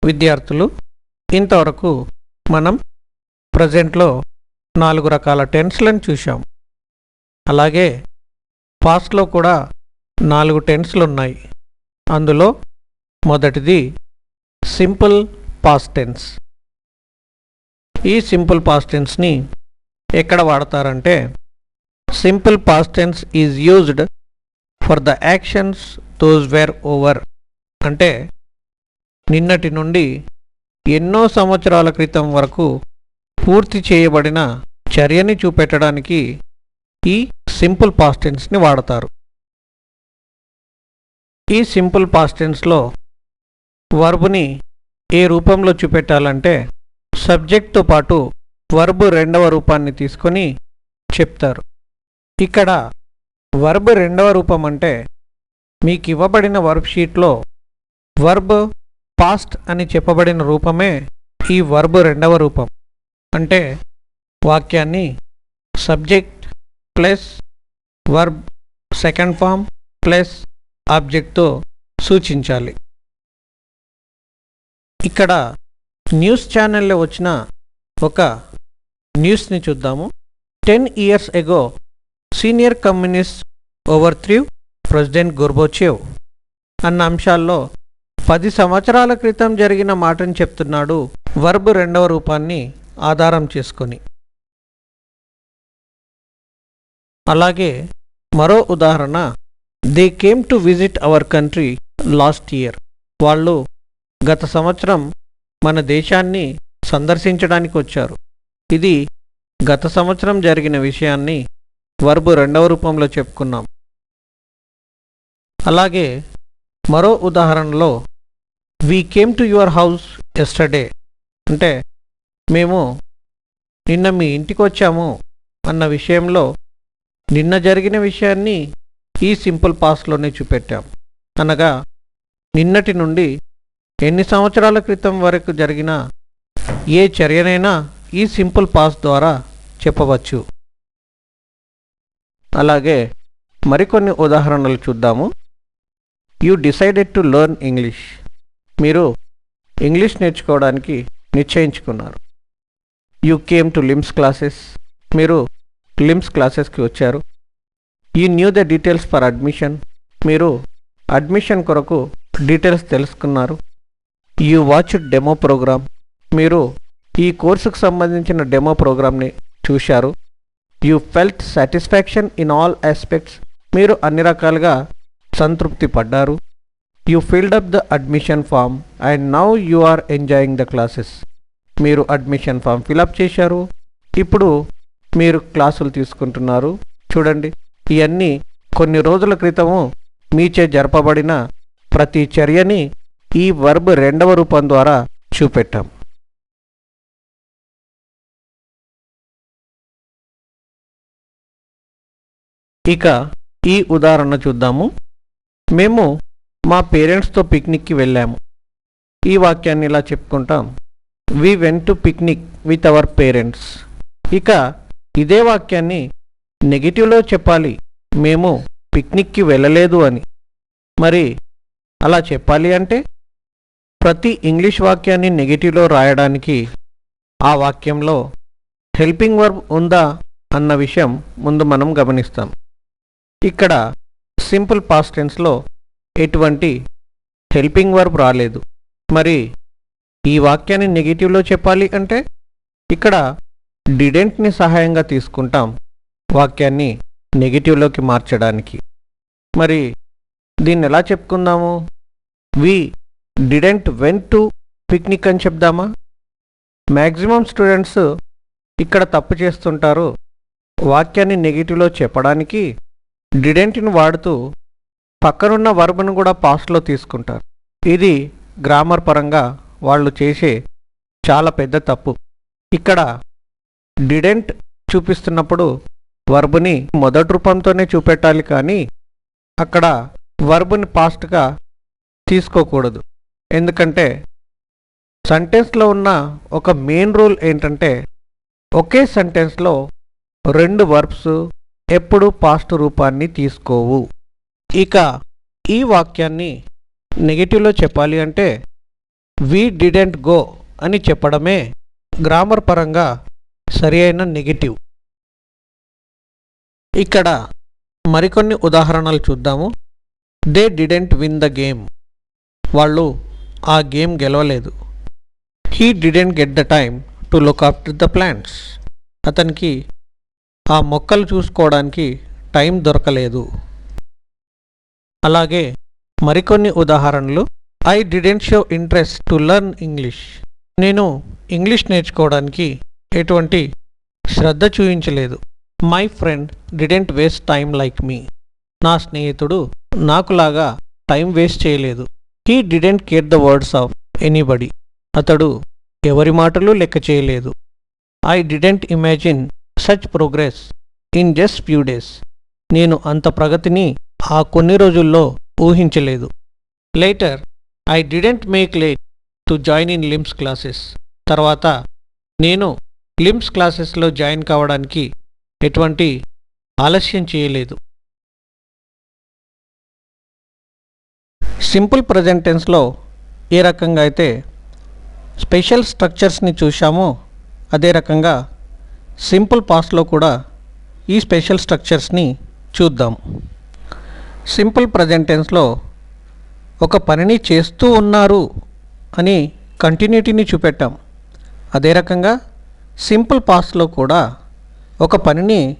విద్యార్థులు ఇంతవరకు మనం ప్రజెంట్లో 4 రకాల టెన్స్లను చూశాం. అలాగే పాస్ట్లో కూడా 4 టెన్స్లు ఉన్నాయి. అందులో మొదటిది సింపుల్ పాస్ట్ టెన్స్. ఈ సింపుల్ పాస్ట్ టెన్స్ని ఎక్కడ వాడతారంటే simple past tense is used for the actions those were over. అంటే నిన్నటి నుండి ఎన్నో సంవత్సరాల క్రితం వరకు పూర్తి చేయబడిన చర్యని చూపెట్టడానికి ఈ సింపుల్ పాస్ట్ టెన్స్ని వాడతారు. ఈ సింపుల్ పాస్ట్ టెన్స్లో వర్బ్ని ఏ రూపంలో చూపెట్టాలంటే సబ్జెక్ట్తో పాటు వర్బ్ రెండవ రూపాన్ని తీసుకొని చెప్తారు. ఇక్కడ వర్బ్ రెండవ రూపం అంటే మీకు ఇవ్వబడిన వర్బ్ షీట్లో వర్బ్ పాస్ట్ అని చెప్పబడిన రూపమే ఈ వర్బ్ రెండవ రూపం. అంటే వాక్యాన్ని subject plus verb second form plus ఆబ్జెక్ట్తో సూచించాలి. ఇక్కడ న్యూస్ ఛానల్లో వచ్చిన ఒక న్యూస్ని చూద్దాము. 10 years ago senior communist overthrew president Gorbachev అన్న అంశాల్లో 10 సంవత్సరాల క్రితం జరిగిన మాటని చెప్తున్నాడు వర్బ్ రెండవ రూపాన్ని ఆధారం చేసుకొని. అలాగే మరో ఉదాహరణ they came to visit our country last year. వాళ్ళు గత సంవత్సరం మన దేశాన్ని సందర్శించడానికి వచ్చారు. ఇది గత సంవత్సరం జరిగిన విషయాన్ని వర్బ్ రెండవ రూపంలో చెప్పుకున్నాం. అలాగే మరో ఉదాహరణలో we came to your house yesterday. అంటే మేము నిన్న మీ ఇంటికి వచ్చాము అన్న విషయంలో నిన్న జరిగిన విషయాన్ని ఈ సింపుల్ పాస్ట్లోనే చూపెట్టాం. అనగా నిన్నటి నుండి ఎన్ని సంవత్సరాల క్రితం వరకు జరిగిన ఏ చర్యనైనా ఈ సింపుల్ పాస్ట్ ద్వారా చెప్పవచ్చు. అలాగే మరికొన్ని ఉదాహరణలు చూద్దాము. You decided to learn English. మీరు ఇంగ్లీష్ నేర్చుకోవడానికి నిశ్చయించుకున్నారు. You came to LIMS classes. మీరు లిమ్స్ క్లాసెస్కి వచ్చారు. You knew the details for admission. మీరు అడ్మిషన్ కొరకు డీటెయిల్స్ తెలుసుకున్నారు. You watched demo programme. మీరు ఈ కోర్సుకు సంబంధించిన డెమో ప్రోగ్రామ్ని చూశారు. You felt satisfaction in all aspects. మీరు అన్ని రకాలుగా సంతృప్తి పడ్డారు. You filled up the admission form and now you are enjoying the classes. మీరు అడ్మిషన్ ఫామ్ ఫిలప్ చేశారు. ఇప్పుడు మీరు క్లాసులు తీసుకుంటున్నారు. చూడండి, ఇవన్నీ కొన్ని రోజుల క్రితము మీచే జరపబడిన ప్రతి చర్యని ఈ వర్బ్ రెండవ రూపం ద్వారా చూపెట్టాం. ఇక ఈ ఉదాహరణ చూద్దాము. మేము మా పేరెంట్స్తో పిక్నిక్కి వెళ్ళాము. ఈ వాక్యాన్ని ఇలా చెప్పుకుంటాం. We went to picnic with our parents. ఇక ఇదే వాక్యాన్ని నెగిటివ్లో చెప్పాలి. మేము పిక్నిక్కి వెళ్ళలేదు అని. మరి అలా చెప్పాలి అంటే ప్రతి ఇంగ్లీష్ వాక్యాన్ని నెగిటివ్లో రాయడానికి ఆ వాక్యంలో హెల్పింగ్ వర్బ్ ఉందా అన్న విషయం ముందు మనం గమనిస్తాం. ఇక్కడ సింపుల్ పాస్ట్ టెన్స్లో ఎటువంటి హెల్పింగ్ వర్బ్ రాలేదు. మరి ఈ వాక్యాన్ని నెగిటివ్లో చెప్పాలి అంటే ఇక్కడ డిడెంట్ని సహాయంగా తీసుకుంటాం వాక్యాన్ని నెగిటివ్లోకి మార్చడానికి. మరి దీన్ని ఎలా చెప్పుకుందాము? వి డిడెంట్ వెంట్ టు పిక్నిక్ అని చెప్దామా? మ్యాక్సిమం స్టూడెంట్స్ ఇక్కడ తప్పు చేస్తుంటారు. వాక్యాన్ని నెగిటివ్లో చెప్పడానికి డిడెంట్ని వాడుతూ పక్కనున్న వర్బ్ను కూడా పాస్ట్లో తీసుకుంటారు. ఇది గ్రామర్ పరంగా వాళ్ళు చేసే చాలా పెద్ద తప్పు. ఇక్కడ డిడెంట్ చూపిస్తున్నప్పుడు వర్బ్ని మొదటి రూపంతోనే చూపెట్టాలి, కానీ అక్కడ వర్బ్ని పాస్ట్గా తీసుకోకూడదు. ఎందుకంటే సెంటెన్స్లో ఉన్న ఒక మెయిన్ రూల్ ఏంటంటే ఒకే సెంటెన్స్లో 2 వర్బ్స్ ఎప్పుడు పాస్ట్ రూపాన్ని తీసుకోవు. ఇక ఈ వాక్యాన్ని నెగటివ్లో చెప్పాలి అంటే వి డిడెంట్ గో అని చెప్పడమే గ్రామర్ పరంగా సరి అయిన నెగటివ్. ఇక్కడ మరికొన్ని ఉదాహరణలు చూద్దాము. They didn't win the game. వాళ్ళు ఆ గేమ్ గెలవలేదు. He didn't get the time to look after the plants. అతనికి ఆ మొక్కలు చూసుకోవడానికి టైం దొరకలేదు. అలాగే మరికొన్ని ఉదాహరణలు. I didn't show interest to learn English. నేను ఇంగ్లీష్ నేర్చుకోవడానికి ఎటువంటి శ్రద్ధ చూపించలేదు. My friend didn't waste time like me. నా స్నేహితుడు నాకులాగా టైం వేస్ట్ చేయలేదు. He didn't care the words of anybody. అతడు ఎవరి మాటలు లెక్క చేయలేదు. I didn't imagine such progress in just few days. నేను అంత ప్రగతిని ఆ కొన్ని రోజుల్లో ఊహించలేదు. Later I didn't make late to join in LIMS classes. తర్వాత నేను లిమ్స్ క్లాసెస్లో జాయిన్ కావడానికి ఎటువంటి ఆలస్యం చేయలేదు. సింపుల్ ప్రజెంట్ టెన్స్లో ఏ రకంగా అయితే స్పెషల్ స్ట్రక్చర్స్ని చూశామో అదే రకంగా సింపుల్ పాస్ట్లో కూడా ఈ స్పెషల్ స్ట్రక్చర్స్ని చూద్దాం. సింపుల్ ప్రజెంట్ టెన్స్లో ఒక పనిని చేస్తూ ఉన్నారు అని కంటిన్యూటీని చూపెట్టాం. అదే రకంగా సింపుల్ పాస్ట్లో కూడా ఒక పనిని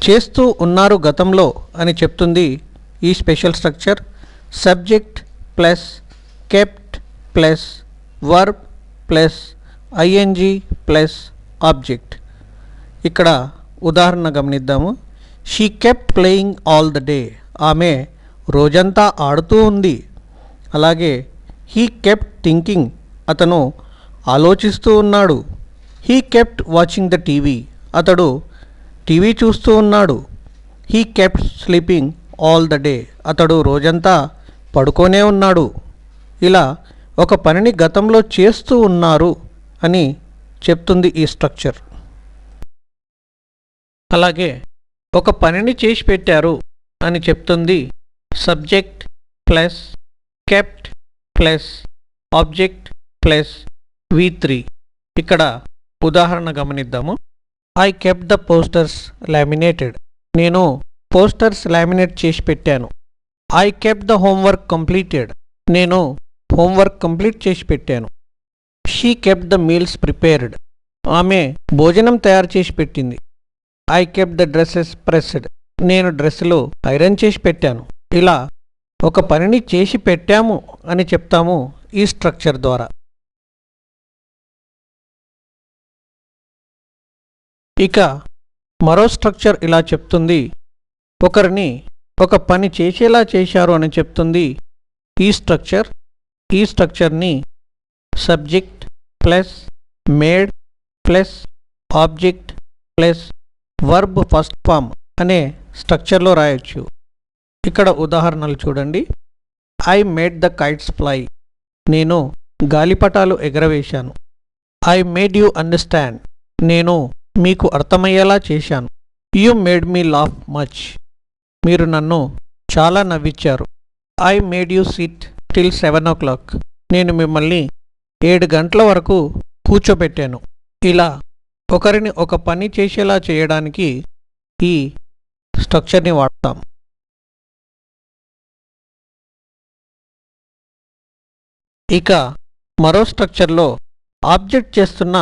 చేస్తూ ఉన్నారు గతంలో అని చెప్తుంది ఈ special structure. Subject plus kept plus verb plus ING plus object. ఇక్కడ ఉదాహరణ గమనిద్దాము. She kept playing all the day. ఆమె రోజంతా ఆడుతూ ఉంది. అలాగే హీ కెప్ట్ థింకింగ్. అతను ఆలోచిస్తూ ఉన్నాడు. He kept watching the TV. అతడు టీవీ చూస్తూ ఉన్నాడు. He kept sleeping all the day. అతడు రోజంతా పడుకోనే ఉన్నాడు. ఇలా ఒక పనిని గతంలో చేస్తూ ఉన్నారు అని చెప్తుంది ఈ స్ట్రక్చర్. అలాగే ఒక పనిని చేసి పెట్టారు అని చెప్తుంది subject plus kept plus object plus V3. ఇక్కడ ఉదాహరణ గమనిద్దాము. I kept the posters laminated. నేను పోస్టర్స్ లామినేట్ చేసి పెట్టాను. I kept the homework completed. నేను హోంవర్క్ కంప్లీట్ చేసి పెట్టాను. She kept the meals prepared. ఆమె భోజనం తయారు చేసి పెట్టింది. I kept the dresses pressed. నేను డ్రెస్సులు ఐరన్ చేసి పెట్టాను. ఇలా ఒక పనిని చేసి పెట్టాము అని చెప్తాము ఈ స్ట్రక్చర్ ద్వారా. ఇక మరో స్ట్రక్చర్ ఇలా చెప్తుంది. ఒకరిని ఒక పని చేసేలా చేశారు అని చెప్తుంది ఈ స్ట్రక్చర్. ఈ స్ట్రక్చర్ని subject plus made plus object plus verb first form అనే స్ట్రక్చర్లో రాయొచ్చు. ఇక్కడ ఉదాహరణలు చూడండి. I made the kites fly. నేను గాలిపటాలు ఎగరవేశాను. I made you understand. నేను మీకు అర్థమయ్యేలా చేశాను. You made me laugh much. మీరు నన్ను చాలా నవ్వించారు. I made you sit till 7 o'clock. నేను మిమ్మల్ని 7 గంటల వరకు కూర్చోబెట్టాను. ఇలా ఒకరిని ఒక పని చేసేలా చేయడానికి ఈ స్ట్రక్చర్ని వాడతాం. ఇక మరో స్ట్రక్చర్లో ఆబ్జెక్ట్ చేస్తున్న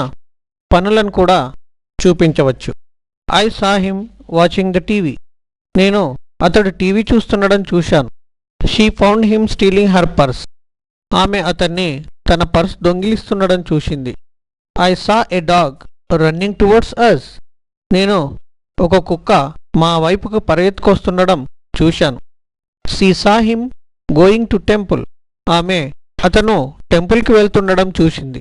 పనులను కూడా చూపించవచ్చు. I saw him watching the TV. నేను అతడు టీవీ చూస్తుండడం చూశాను. She found him stealing her purse. ఆమె అతన్ని తన పర్స్ దొంగిలిస్తుండడం చూసింది. I saw a dog running towards us. నేను ఒక కుక్క మా వైపుకు పరిగెత్తుకొస్తుండడం చూశాను. She saw him going to temple. అతను టెంపుల్కి వెళ్తుండడం చూసింది.